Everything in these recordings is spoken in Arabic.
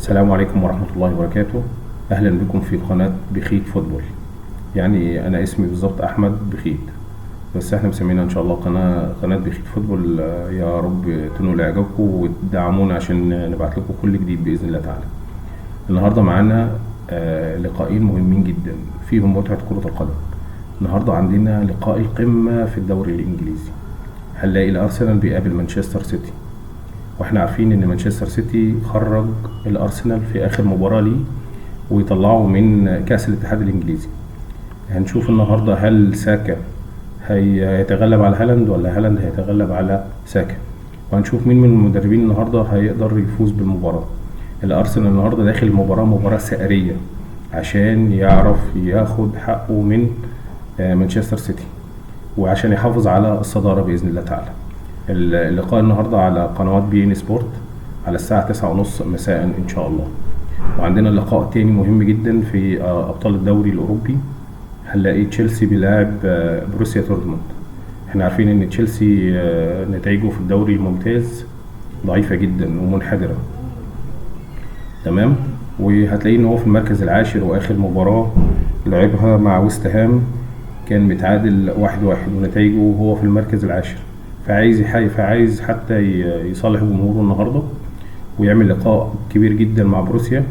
السلام عليكم ورحمة الله وبركاته. أهلا بكم في قناة بخيت فوتبول. يعني أنا اسمي بالظبط أحمد بخيت، بس احنا مسمينا إن شاء الله قناة بخيت فوتبول. يا رب تنولوا إعجابكم وتدعمونا عشان نبعت لكم كل جديد بإذن الله تعالى. النهاردة معانا لقاءين مهمين جدا فيهم متعة كرة القدم. النهاردة عندنا لقاء القمة في الدوري الإنجليزي، هنلاقي الأرسنال بيقابل مانشستر سيتي، واحنا عارفين ان مانشستر سيتي خرج الارسنال في اخر مباراة ليه ويطلعوا من كأس الاتحاد الانجليزي. هنشوف النهاردة هل ساكا هيتغلب على هالاند ولا هالاند هيتغلب على ساكا، وهنشوف مين من المدربين النهاردة هيقدر يفوز بالمباراة. الارسنال النهاردة داخل المباراة مباراة سائرية عشان يعرف ياخد حقه من مانشستر سيتي وعشان يحافظ على الصدارة بإذن الله تعالى. اللقاء النهاردة على قنوات بي ان سبورت على الساعة 9:30 مساء إن شاء الله. وعندنا اللقاء تاني مهم جدا في أبطال الدوري الأوروبي، هنلاقي تشيلسي بيلاعب بروسيا دورتموند. احنا عارفين ان تشيلسي نتائجه في الدوري الممتاز ضعيفة جدا ومنحدرة، تمام. وهتلاقيه ان هو في المركز العاشر، واخر مباراة لعبها مع ويست هام كان متعادل 1-1 ونتائجه وهو في المركز العاشر. فعايز حتى يصالح جمهوره النهارده ويعمل لقاء كبير جدا مع بروسيا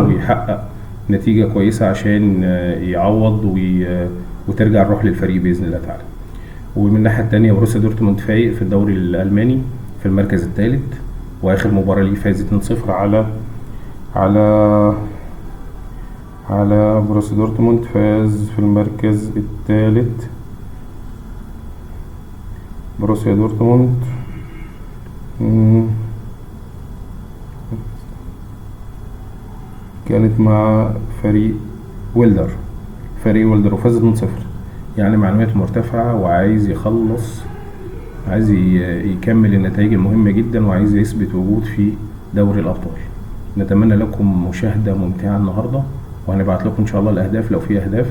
ويحقق نتيجة كويسة عشان يعوض وترجع الروح للفريق بإذن الله تعالى. ومن الناحية التانية بروسيا دورتموند فايق في الدوري الألماني في المركز الثالث، وآخر مباراة ليه فاز 2-0 على بروسيا دورتموند، فاز في المركز الثالث. بروسيا دورتموند كانت مع فريق ويلدر وفاز 2-0. يعني معنوياته مرتفعة وعايز يخلص، عايز يكمل النتائج المهمة جدا وعايز يثبت وجود في دوري الأبطال. نتمنى لكم مشاهدة ممتعة النهاردة، وهنبعت لكم إن شاء الله الأهداف لو في أهداف،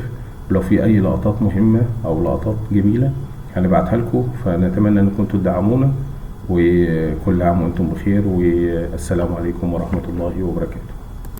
ولو في أي لقطات مهمة أو لقطات جميلة هنبعتها لكم. فنتمنى أنكم تدعمونا، وكل عام وأنتم بخير، والسلام عليكم ورحمة الله وبركاته.